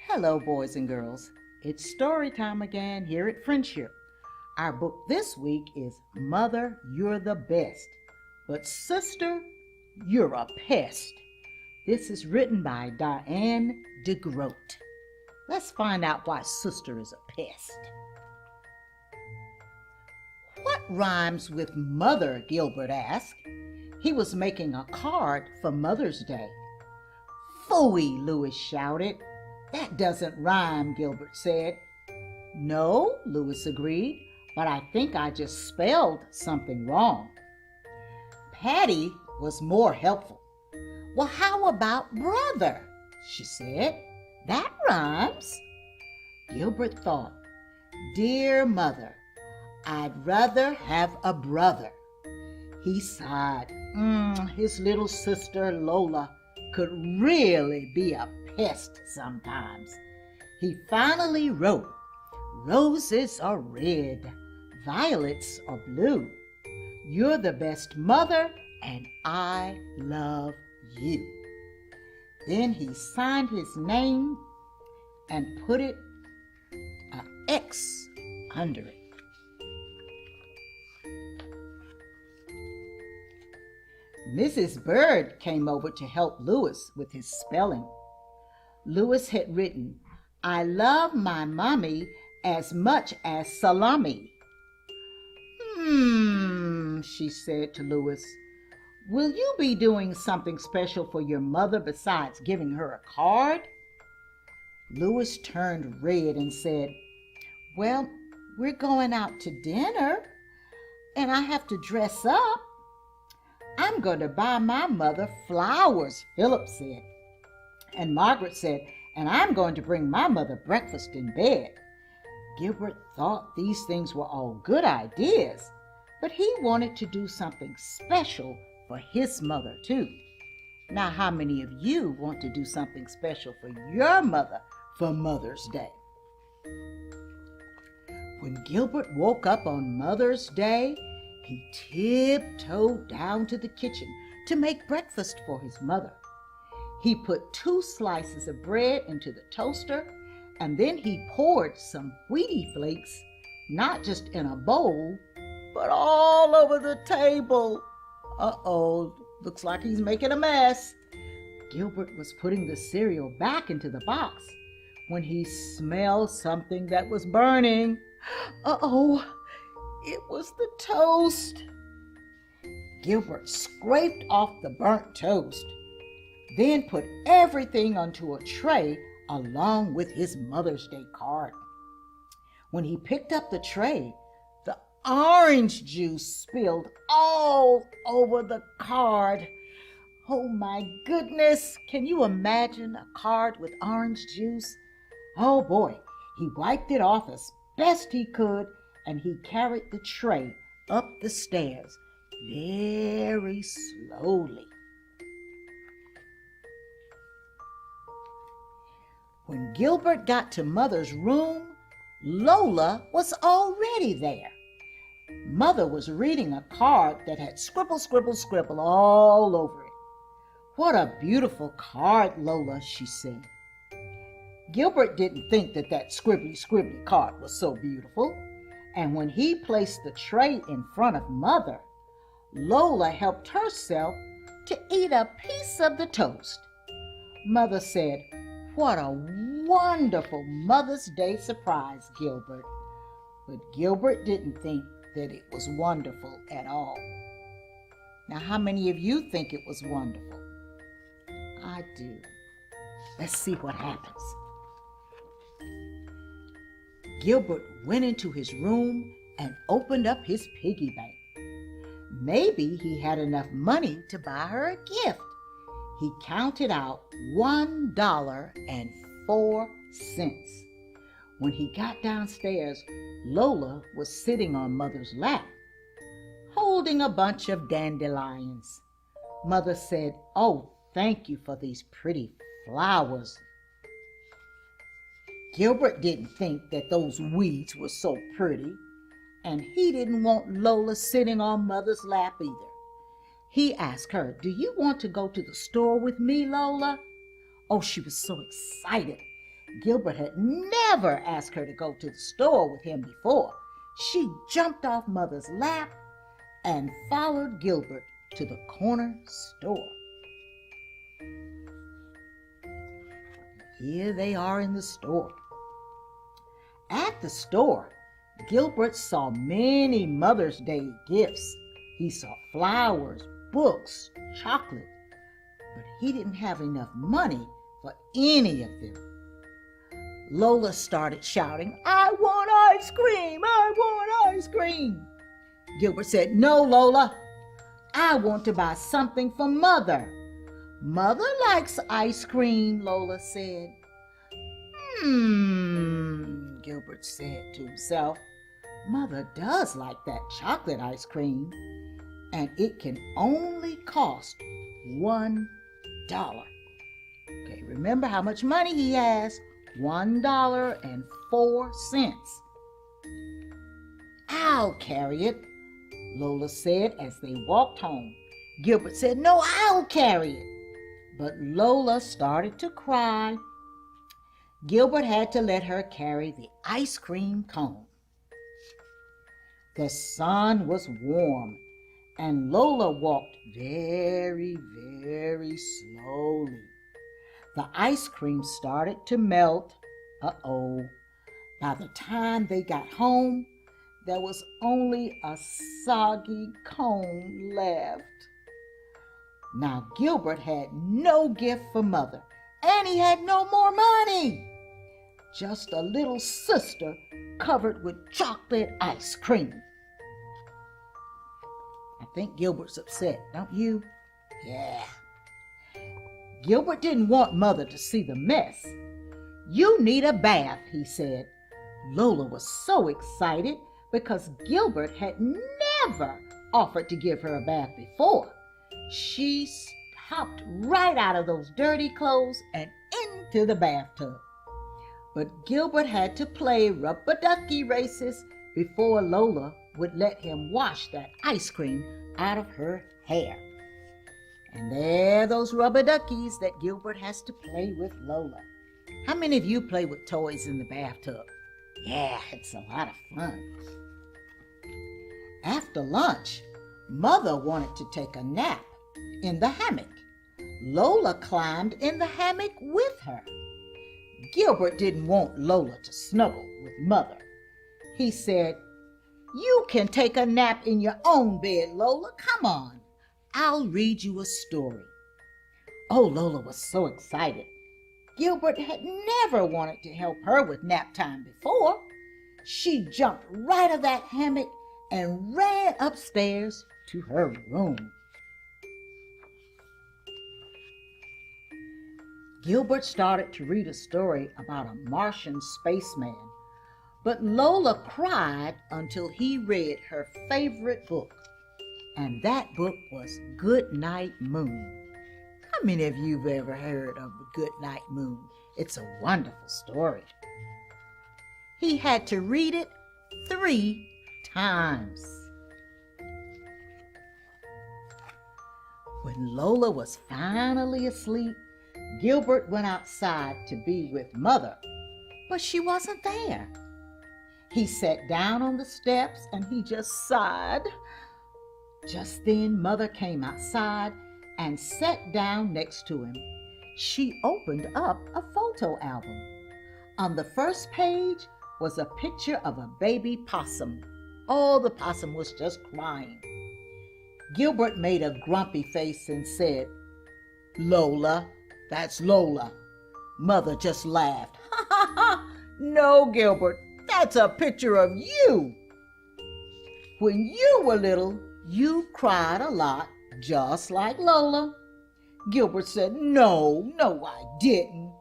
Hello, boys and girls. It's story time again here at Friendship. Our book this week is Mother, You're the Best, but Sister, You're a Pest. This is written by Diane DeGroat. Let's find out why Sister is a pest. What rhymes with mother? Gilbert asked. He was making a card for Mother's Day. Phooey, Louis shouted. That doesn't rhyme, Gilbert said. No, Louis agreed, but I think I just spelled something wrong. Patty was more helpful. Well, how about brother? She said. That rhymes. Gilbert thought, Dear mother, I'd rather have a brother. He sighed. His little sister Lola could really be a pest sometimes. He finally wrote, Roses are red, violets are blue. You're the best mother, and I love you. Then he signed his name and put an X under it. Mrs. Bird came over to help Louis with his spelling. Louis had written, I love my mommy as much as salami. She said to Louis, will you be doing something special for your mother besides giving her a card? Louis turned red and said, well, we're going out to dinner, and I have to dress up. I'm going to buy my mother flowers, Philip said. And Margaret said, and I'm going to bring my mother breakfast in bed. Gilbert thought these things were all good ideas, but he wanted to do something special for his mother too. Now, how many of you want to do something special for your mother for Mother's Day? When Gilbert woke up on Mother's Day, he tiptoed down to the kitchen to make breakfast for his mother. He put 2 slices of bread into the toaster, and then he poured some Wheatie flakes, not just in a bowl, but all over the table. Uh-oh, looks like he's making a mess. Gilbert was putting the cereal back into the box when he smelled something that was burning. Uh-oh, it was the toast. Gilbert scraped off the burnt toast, then put everything onto a tray along with his Mother's Day card. When he picked up the tray, the orange juice spilled all over the card. Oh my goodness, can you imagine a card with orange juice? Oh boy, he wiped it off as best he could, and he carried the tray up the stairs very slowly. When Gilbert got to Mother's room, Lola was already there. Mother was reading a card that had scribble, scribble, scribble all over it. What a beautiful card, Lola, she said. Gilbert didn't think that scribbly, scribbly card was so beautiful, and when he placed the tray in front of Mother, Lola helped herself to eat a piece of the toast. Mother said, what a wonderful Mother's Day surprise, Gilbert. But Gilbert didn't think that it was wonderful at all. Now, how many of you think it was wonderful? I do. Let's see what happens. Gilbert went into his room and opened up his piggy bank. Maybe he had enough money to buy her a gift. He counted out $1.04. When he got downstairs, Lola was sitting on Mother's lap, holding a bunch of dandelions. Mother said, oh, thank you for these pretty flowers. Gilbert didn't think that those weeds were so pretty, and he didn't want Lola sitting on Mother's lap either. He asked her, do you want to go to the store with me, Lola? Oh, she was so excited. Gilbert had never asked her to go to the store with him before. She jumped off Mother's lap and followed Gilbert to the corner store. Here they are in the store. At the store, Gilbert saw many Mother's Day gifts. He saw flowers, books, chocolate, but he didn't have enough money for any of them. Lola started shouting, "I want ice cream! I want ice cream!" Gilbert said, "No, Lola, I want to buy something for Mother." "Mother likes ice cream," Lola said. Gilbert said to himself, "Mother does like that chocolate ice cream, and it can only cost $1. Okay, remember how much money he has, $1.04. "I'll carry it," Lola said as they walked home. Gilbert said, "No, I'll carry it." But Lola started to cry. Gilbert had to let her carry the ice cream cone. The sun was warm, and Lola walked very, very slowly. The ice cream started to melt. By the time they got home, there was only a soggy cone left. Now Gilbert had no gift for Mother, and he had no more money. Just a little sister covered with chocolate ice cream. I think Gilbert's upset, don't you? Yeah. Gilbert didn't want Mother to see the mess. "You need a bath," he said. Lola was so excited because Gilbert had never offered to give her a bath before. She hopped right out of those dirty clothes and into the bathtub. But Gilbert had to play rubber-ducky races before Lola would let him wash that ice cream out of her hair. And there are those rubber duckies that Gilbert has to play with Lola. How many of you play with toys in the bathtub? Yeah, it's a lot of fun. After lunch, Mother wanted to take a nap in the hammock. Lola climbed in the hammock with her. Gilbert didn't want Lola to snuggle with Mother. He said, "You can take a nap in your own bed, Lola. Come on, I'll read you a story." Oh, Lola was so excited. Gilbert had never wanted to help her with nap time before. She jumped right out of that hammock and ran upstairs to her room. Gilbert started to read a story about a Martian spaceman, but Lola cried until he read her favorite book, and that book was Goodnight Moon. How many of you have ever heard of the Goodnight Moon? It's a wonderful story. He had to read it 3 times. When Lola was finally asleep, Gilbert went outside to be with Mother, but she wasn't there. He sat down on the steps and he just sighed. Just then, Mother came outside and sat down next to him. She opened up a photo album. On the first page was a picture of a baby possum. Oh, the possum was just crying. Gilbert made a grumpy face and said, "Lola, that's Lola." Mother just laughed. "Ha ha ha! No, Gilbert, that's a picture of you. When you were little, you cried a lot, just like Lola." Gilbert said, No, I didn't."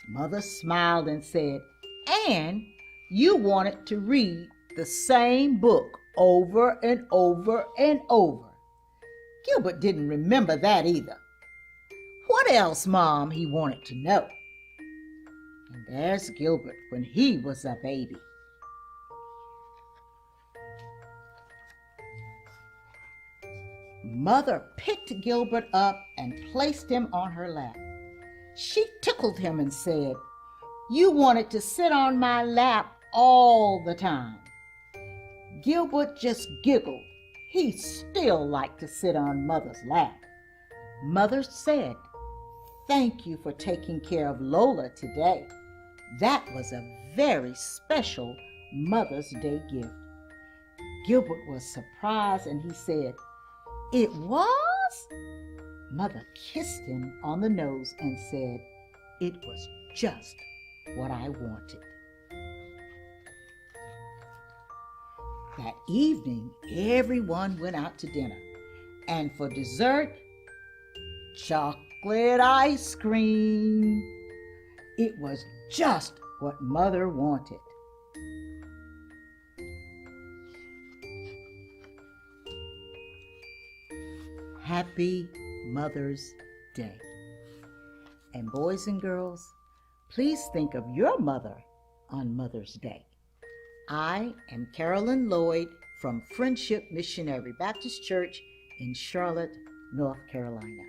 Mother smiled and said, "And you wanted to read the same book over and over and over." Gilbert didn't remember that either. What else, Mom? He wanted to know. And there's Gilbert when he was a baby. Mother picked Gilbert up and placed him on her lap. She tickled him and said, "You wanted to sit on my lap all the time." Gilbert just giggled. He still liked to sit on Mother's lap. Mother said, "Thank you for taking care of Lola today. That was a very special Mother's Day gift." Gilbert was surprised and he said, "It was?" Mother kissed him on the nose and said, "It was just what I wanted." That evening, everyone went out to dinner, and for dessert, chocolate ice cream. It was just what Mother wanted. Happy Mother's Day. And boys and girls, please think of your mother on Mother's Day. I am Carolyn Lloyd from Friendship Missionary Baptist Church in Charlotte, North Carolina.